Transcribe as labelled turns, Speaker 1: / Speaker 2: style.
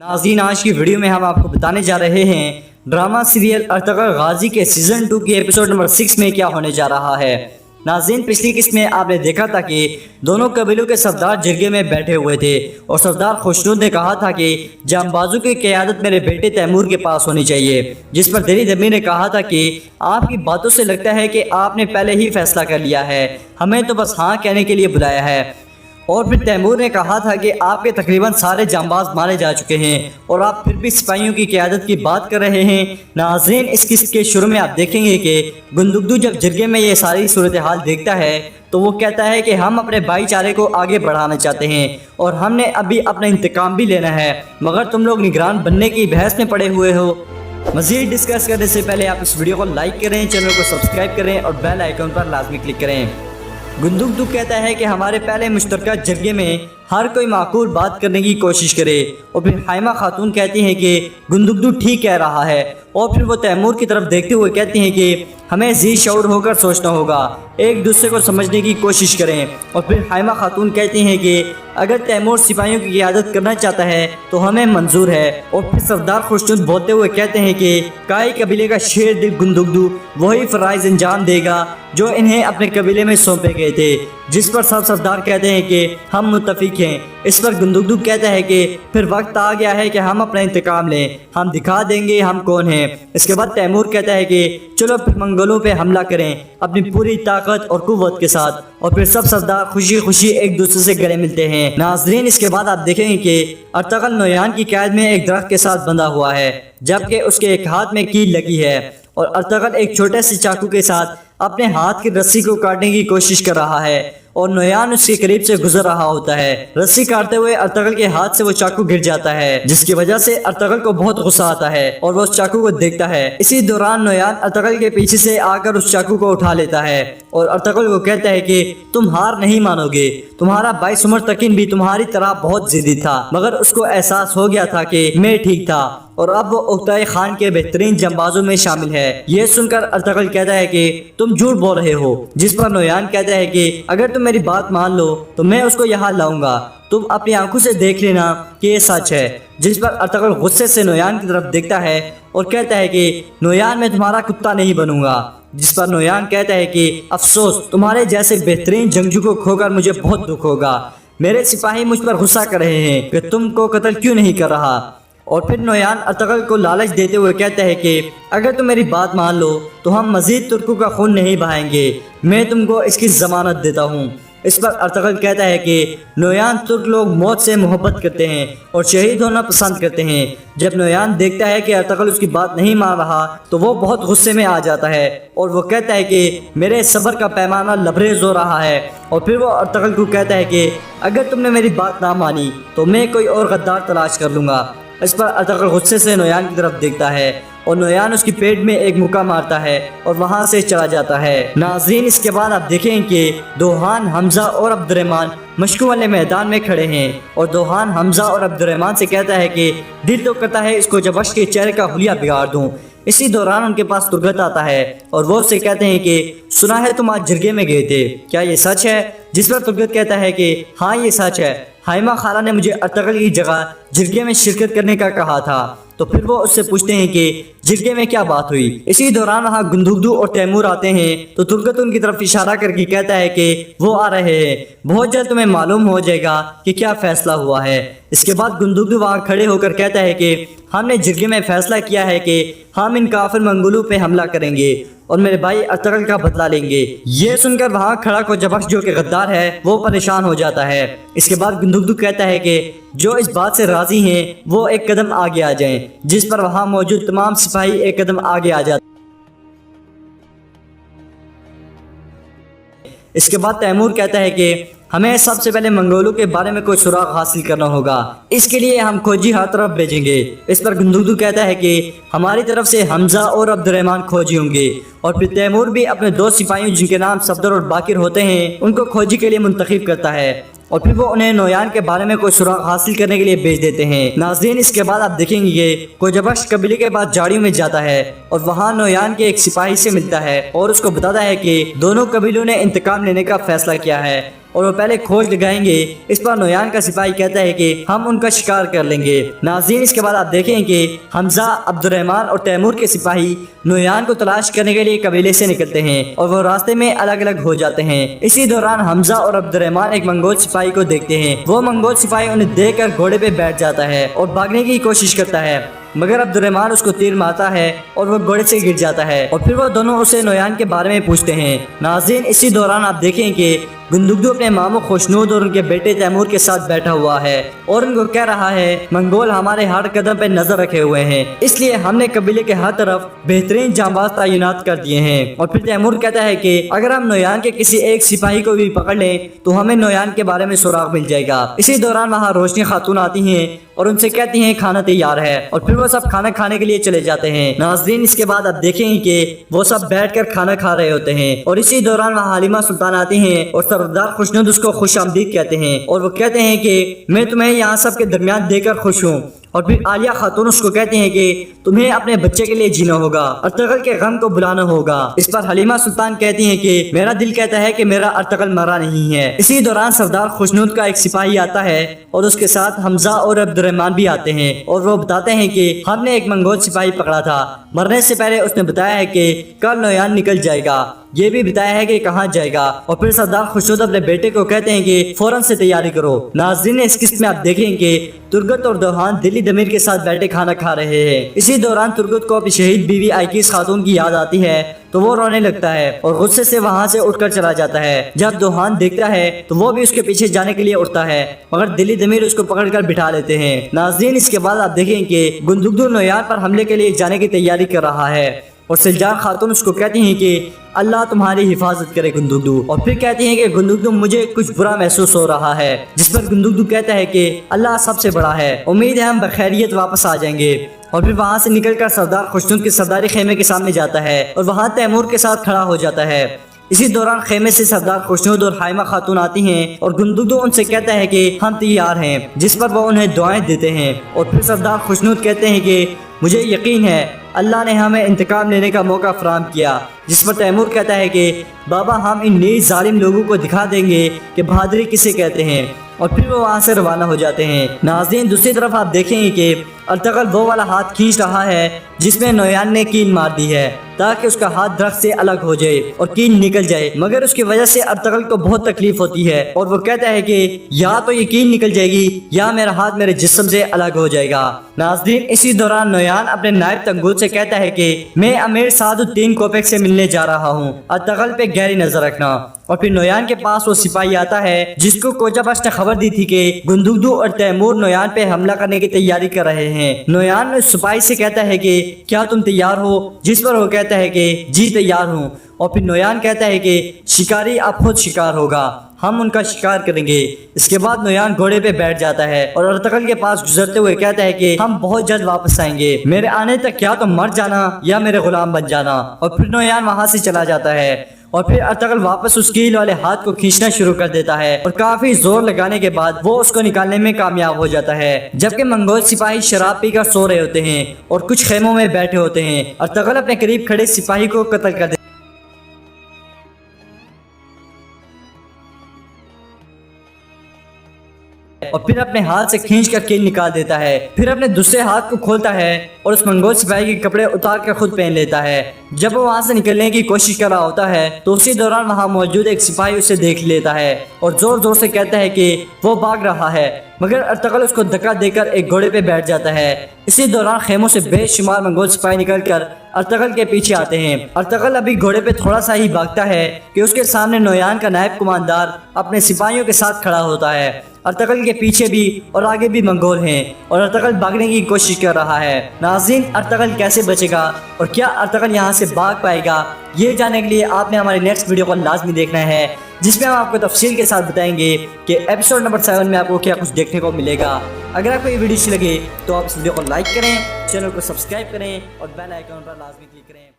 Speaker 1: नाज़रीन, आज की वीडियो में हम आपको बताने जा रहे हैं ड्रामा सीरियल अर्तुगरुल गाजी के सीज़न 2 के एपिसोड नंबर 6 में क्या होने जा रहा है। नाज़रीन, पिछली किस्त में आपने देखा था कि दोनों कबीलों के सरदार जिरगे में बैठे हुए थे और सरदार खुशनुद ने कहा था कि जांबाजों की क़यादत मेरे बेटे तैमूर के पास होनी चाहिए, जिस पर दिली दमी ने कहा था कि आपकी बातों से लगता है कि आपने पहले ही फैसला कर लिया है, हमें तो बस हाँ कहने के लिए बुलाया है। और फिर तैमूर ने कहा था कि आपके तकरीबन सारे जांबाज मारे जा चुके हैं और आप फिर भी सिपाहियों की क़यादत की बात कर रहे हैं। नाज़रीन, इस किस्त के शुरू में आप देखेंगे कि गुंदुगदू जब जिरगे में ये सारी सूरत हाल देखता है तो वो कहता है कि हम अपने भाईचारे को आगे बढ़ाना चाहते हैं और हमने अभी अपना इंतकाम भी लेना है, मगर तुम लोग निगरान बनने की बहस में पड़े हुए हो। मज़ीद डिस्कस करने से पहले आप इस वीडियो को लाइक करें, चैनल को सब्सक्राइब करें और बेल आइकन पर लाजमी क्लिक करें। गुंदुगदू कहता है कि हमारे पहले मुश्तरका जरगे में हर कोई माकूल बात करने की कोशिश करे, और फिर हाइमा खातून कहती हैं कि गुंदुगदू ठीक कह रहा है, और फिर वो तैमूर की तरफ देखते हुए कहती हैं कि हमें जी शऊर होकर सोचना होगा, एक दूसरे को समझने की कोशिश करें। और फिर हाइमा खातून कहती हैं कि अगर तैमूर सिपाहियों की क़यादत करना चाहता है तो हमें मंजूर है। और फिर सरदार खुशनुद बोलते हुए कहते हैं कि काई कबीले का शेर दिल गुंदुगदू वही फ़राइज़ अंजाम देगा जो इन्हें अपने कबीले में सौंपे गए थे, जिस पर सब सरदार कहते हैं कि हम मुत्तफिक हैं। इस पर गुंदुगदू कहता है कि फिर वक्त आ गया है कि हम अपना इंतकाम लें, हम दिखा देंगे हम कौन हैं। इसके बाद तैमूर कहता है कि चलो फिर मंगोलों पे हमला करें अपनी पूरी ताकत और कुव्वत के साथ, और फिर सब सरदार खुशी खुशी एक दूसरे से गले मिलते हैं। नाज़रीन, इसके बाद आप देखेंगे कि अर्तुगरुल नोयान की कैद में एक दरख्त के साथ बंधा हुआ है, जबकि उसके एक हाथ में कील लगी है, और अर्तुगरुल एक छोटे से चाकू के साथ अपने हाथ की रस्सी को काटने की कोशिश कर रहा है और नोयान उसके करीब से गुजर रहा होता है। रस्सी काटते हुए अर्तुगरुल के हाथ से वो चाकू गिर जाता है, जिसकी वजह से अर्तुगरुल को बहुत गुस्सा आता है और वो उस चाकू को देखता है। इसी दौरान नोयान अर्तुगरुल के पीछे से आकर उस चाकू को उठा लेता है और अर्तुगरुल को कहता है कि तुम हार नहीं मानोगे, तुम्हारा भाई सुमरतकिन भी तुम्हारी तरह बहुत जिद्दी था, मगर उसको एहसास हो गया था कि मैं ठीक था और अब वो उक्ताई खान के बेहतरीन जंबाजों में शामिल है। ये सुनकर अर्तुगरुल कहता है कि तुम झूठ बोल रहे हो, जिस पर नोयान कहता है कि अगर तुम मेरी बात मान लो तो मैं उसको यहाँ लाऊंगा, तुम अपनी आंखों से देख लेना कि ये सच है। जिस पर अर्तुगरुल गुस्से से नोयान की तरफ देखता है और कहता है कि नोयान, मैं तुम्हारा कुत्ता नहीं बनूंगा। जिस पर नोयान कहता है कि अफसोस, तुम्हारे जैसे बेहतरीन जंगजू को खोकर मुझे बहुत दुख होगा। मेरे सिपाही मुझ पर गुस्सा कर रहे हैं कि तुमको कत्ल क्यों नहीं कर रहा। और फिर नोयान अर्तुगरुल को लालच देते हुए कहता है कि अगर तुम मेरी बात मान लो तो हम मजीद तुर्कों का खून नहीं बहाएंगे, मैं तुमको इसकी जमानत देता हूँ। इस पर अर्तुगरुल कहता है कि नोयान, तुर्क लोग मौत से मोहब्बत करते हैं और शहीद होना पसंद करते हैं। जब नोयान देखता है कि अर्तुगरुल उसकी बात नहीं मान रहा तो वो बहुत गुस्से में आ जाता है और वो कहता है कि मेरे सब्र का पैमाना लबरेज हो रहा है। और फिर वो अर्तुगरुल को कहता है कि अगर तुमने मेरी बात ना मानी तो मैं कोई और गद्दार तलाश कर लूँगा। इस पर अर्तुगरुल गुस्से से नोयान की तरफ देखता है और नोयान उसकी पेट में एक मुक्का मारता है और वहां से चला जाता है। नाज़रीन, इसके बाद आप देखें कि दोहान, हमजा और अब्दुर्रहमान मशकू वाले मैदान में खड़े हैं और दोहान हमजा और अब्दुर्रहमान से कहता है कि दिल तो करता है इसको जबश के चेहरे का हुलिया बिगाड़ दूं। इसी दौरान उनके पास तुर्गत आता है और वो उससे कहते हैं कि सुना है तुम आज जिरगे में गए थे, क्या ये सच है। जिस पर तुर्गत कहता है कि हाँ ये सच है, हाइमा खाला ने मुझे अर्तुगरुल की जगह जिरगे में शिरकत करने का कहा था। तो फिर वो उससे पूछते हैं कि जिरगे में क्या बात हुई। इसी दौरान वहाँ गुंदुगदू और तैमूर आते हैं तो तुर्गत उनकी तरफ इशारा करके कहता है कि वो आ रहे हैं, बहुत जल्द तुम्हें मालूम हो जाएगा कि क्या फैसला हुआ है। इसके बाद गुंदुगदू वहाँ खड़े होकर कहता है कि हमने जिरगे में फैसला किया है कि हम इन काफिर मंगोलों पे हमला करेंगे और मेरे भाई अर्तुगरुल का बदला लेंगे। ये सुनकर वहाँ खड़ा को जबश जो कि गद्दार है वो परेशान हो जाता है। इसके बाद गुंदुगदू कहता है कि जो इस बात से राजी हैं वो एक कदम आगे आ जाएं, जिस पर वहाँ मौजूद तमाम सिपाही एक कदम आगे आ जाते। इसके बाद तैमूर कहता है कि हमें सबसे पहले मंगोलों के बारे में कोई सुराग हासिल करना होगा, इसके लिए हम खोजी हर तरफ भेजेंगे। इस पर गुंदुगदू कहता है कि हमारी तरफ से हमजा और अब्दुर्रहमान खोजी होंगे, और फिर तैमूर भी अपने दो सिपाहियों जिनके नाम सफदर और बाकिर होते हैं उनको खोजी के लिए मुंतखब करता है और फिर वो उन्हें नोयान के बारे में कोई सुराग हासिल करने के लिए भेज देते हैं। नाज़रीन, इसके बाद आप देखेंगे कि कोजबख्श कबीले के बाद झाड़ियों में जाता है और वहाँ नोयान के एक सिपाही से मिलता है और उसको बताता है कि दोनों कबीलों ने इंतकाम लेने का फैसला किया है اور وہ پہلے کھوج لگائیں گے۔ اس پر نویان کا سپاہی کہتا ہے کہ ہم ان کا شکار کر لیں گے۔ ناظرین اس کے بعد آپ دیکھیں کہ حمزہ، عبد الرحمن اور تیمور کے سپاہی نویان کو تلاش کرنے کے لیے قبیلے سے نکلتے ہیں اور وہ راستے میں الگ الگ ہو جاتے ہیں۔ اسی دوران حمزہ اور عبد الرحمن ایک منگول سپاہی کو دیکھتے ہیں۔ وہ منگول سپاہی انہیں دیکھ کر گھوڑے پہ بیٹھ جاتا ہے اور بھاگنے کی کوشش کرتا ہے، مگر عبد الرحمن اس کو تیر مارتا ہے اور وہ گھوڑے سے گر جاتا ہے اور پھر وہ دونوں اسے نویان کے بارے میں پوچھتے ہیں۔ ناظرین اسی دوران آپ دیکھیں کہ گندگدو اپنے ماموں خوشنود اور ان کے بیٹے تیمور کے ساتھ بیٹھا ہوا ہے اور ان کو کہہ رہا ہے منگول ہمارے ہر قدم پہ نظر رکھے ہوئے ہیں، اس لیے ہم نے قبیلے کے ہر طرف بہترین جانباز تعینات کر دیے ہیں۔ اور پھر تیمور کہتا ہے کہ اگر ہم نویان کے کسی ایک سپاہی کو بھی پکڑ لیں تو ہمیں نویان کے بارے میں سراغ مل جائے گا۔ اسی دوران وہاں روشنی خاتون آتی ہیں اور ان سے کہتی ہیں کھانا تیار ہے اور پھر وہ سب کھانا کھانے کے لیے چلے جاتے ہیں۔ ناظرین اس کے بعد آپ دیکھیں گے کہ وہ سب بیٹھ کر کھانا کھا رہے ہوتے ہیں اور اسی دوران وہاں حلیمہ سلطان آتی ہیں اور سردار خوشنود اس کو خوش آمدید کہتے ہیں اور وہ کہتے ہیں کہ میں تمہیں یہاں سب کے درمیان دیکھ کر خوش ہوں۔ اور پھر عالیہ خاتون اس کو کہتے ہیں کہ تمہیں اپنے بچے کے لیے جینا ہوگا، ارطغرل کے غم کو بلانا ہوگا۔ اس پر حلیمہ سلطان کہتی ہیں کہ میرا دل کہتا ہے کہ میرا ارطغرل مرا نہیں ہے۔ اسی دوران سردار خوشنود کا ایک سپاہی آتا ہے اور اس کے ساتھ حمزہ اور عبد الرحمن بھی آتے ہیں اور وہ بتاتے ہیں کہ ہم نے ایک منگول سپاہی پکڑا تھا، مرنے سے پہلے اس نے بتایا ہے کہ کل نویان نکل جائے گا، یہ بھی بتایا ہے کہ کہاں جائے گا۔ اور پھر سردار خوشنود اپنے بیٹے کو کہتے ہیں کہ فوراً سے تیاری کرو۔ ناظرین اس قسط میں آپ دیکھیں کہ ترگت اور دوحان دلی دمیر کے ساتھ بیٹھے کھانا کھا رہے ہیں۔ اسی دوران ترگت کو اپنی شہید بیوی آئیکیس خاتون کی یاد آتی ہے تو وہ رونے لگتا ہے اور غصے سے وہاں سے اٹھ کر چلا جاتا ہے۔ جب دوحان دیکھتا ہے تو وہ بھی اس کے پیچھے جانے کے لیے اٹھتا ہے، مگر دلی دمیر اس کو پکڑ کر بٹھا لیتے ہیں۔ ناظرین اس کے بعد آپ دیکھیں کہ گندگدو نویان پر حملے کے لیے جانے کی تیاری کر رہا ہے اور سلجان خاتون اس کو کہتی ہیں کہ اللہ تمہاری حفاظت کرے گندگدو، اور پھر کہتی ہیں کہ گندگدو مجھے کچھ برا محسوس ہو رہا ہے، جس پر گندگدو کہتا ہے کہ اللہ سب سے بڑا ہے، امید ہے ہم بخیریت واپس آ جائیں گے۔ اور پھر وہاں سے نکل کر سردار خوشنود کے سرداری خیمے کے سامنے جاتا ہے اور وہاں تیمور کے ساتھ کھڑا ہو جاتا ہے۔ اسی دوران خیمے سے سردار خوشنود اور حائمہ خاتون آتی ہیں اور گندگدو ان سے کہتا ہے کہ ہم تیار ہیں، جس پر وہ انہیں دعائیں دیتے ہیں۔ اور پھر سردار خوشنود کہتے ہیں کہ مجھے یقین ہے اللہ نے ہمیں انتقام لینے کا موقع فراہم کیا، جس پر تیمور کہتا ہے کہ بابا ہم ان نیز ظالم لوگوں کو دکھا دیں گے کہ بہادری کسے کہتے ہیں، اور پھر وہ وہاں سے روانہ ہو جاتے ہیں۔ ناظرین دوسری طرف آپ دیکھیں گے کہ ارطغرل وہ والا ہاتھ کھینچ رہا ہے جس میں نویان نے کین مار دی ہے تاکہ اس کا ہاتھ درخت سے الگ ہو جائے اور کین نکل جائے، مگر اس کی وجہ سے ارطغرل کو بہت تکلیف ہوتی ہے اور وہ کہتا ہے کہ یا تو یہ کین نکل جائے گی یا میرا ہاتھ میرے جسم سے الگ ہو جائے گا۔ ناظرین اسی دوران نویان اپنے نائب تنگول سے کہتا ہے کہ میں امیر سعد الدین کوپیک سے ملنے جا رہا ہوں، ارطغرل پہ گہری نظر رکھنا۔ اور پھر نویان کے پاس وہ سپاہی آتا ہے جس کو کوچہ بخش نے خبر دی تھی کہ گندگدو اور تیمور نویان پہ حملہ کرنے کی تیاری کر رہے ہیں۔ نویان اس سپاہی سے کہتا ہے کہ کیا تم تیار ہو، جس پر وہ کہتا ہے کہ جی تیار ہوں۔ اور پھر نویان کہتا ہے کہ شکاری اب خود شکار ہوگا، ہم ان کا شکار کریں گے۔ اس کے بعد نویان گھوڑے پہ بیٹھ جاتا ہے اور ارطغرل کے پاس گزرتے ہوئے کہتا ہے کہ ہم بہت جلد واپس آئیں گے، میرے آنے تک یا تو مر جانا یا میرے غلام بن جانا۔ اور پھر نویان وہاں سے چلا جاتا ہے اور پھر ارطغرل واپس اس کیل والے ہاتھ کو کھینچنا شروع کر دیتا ہے اور کافی زور لگانے کے بعد وہ اس کو نکالنے میں کامیاب ہو جاتا ہے، جبکہ منگول سپاہی شراب پی کر سو رہے ہوتے ہیں اور کچھ خیموں میں بیٹھے ہوتے ہیں۔ ارطغرل اپنے قریب کھڑے سپاہی کو قتل کر دیتا ہے اور پھر اپنے ہاتھ سے کھینچ کر کیل نکال دیتا ہے، پھر اپنے دوسرے ہاتھ کو کھولتا ہے اور اس منگول سپاہی کے کپڑے اتار کر خود پہن لیتا ہے۔ جب وہ وہاں سے نکلنے کی کوشش کر رہا ہوتا ہے تو اسی دوران وہاں موجود ایک سپاہی اسے دیکھ لیتا ہے اور زور زور سے کہتا ہے کہ وہ بھاگ رہا ہے، مگر ارطغرل اس کو دھکا دے کر ایک گھوڑے پہ بیٹھ جاتا ہے۔ اسی دوران خیموں سے بے شمار منگول سپاہی نکل کر ارطغرل کے پیچھے آتے ہیں۔ ارطغرل ابھی گھوڑے پہ تھوڑا سا ہی بھاگتا ہے کہ اس کے سامنے نویان کا نائب کماندار اپنے سپاہیوں کے ساتھ کھڑا ہوتا ہے۔ ارطغرل کے پیچھے بھی اور آگے بھی منگول ہیں اور ارطغرل بھاگنے کی کوشش کر رہا ہے۔ ناظرین ارطغرل کیسے بچے گا اور کیا ارطغرل یہاں سے بھاگ پائے گا، یہ جاننے کے لیے آپ نے ہماری نیکسٹ ویڈیو کو لازمی دیکھنا ہے، جس میں ہم آپ کو تفصیل کے ساتھ بتائیں گے کہ ایپیسوڈ نمبر 7 میں آپ کو کیا کچھ دیکھنے کو ملے گا۔ اگر آپ کو یہ ویڈیو اچھی لگے تو آپ اس ویڈیو کو لائک کریں، چینل کو سبسکرائب کریں اور بیل آئیکن پر لازمی کلک کریں۔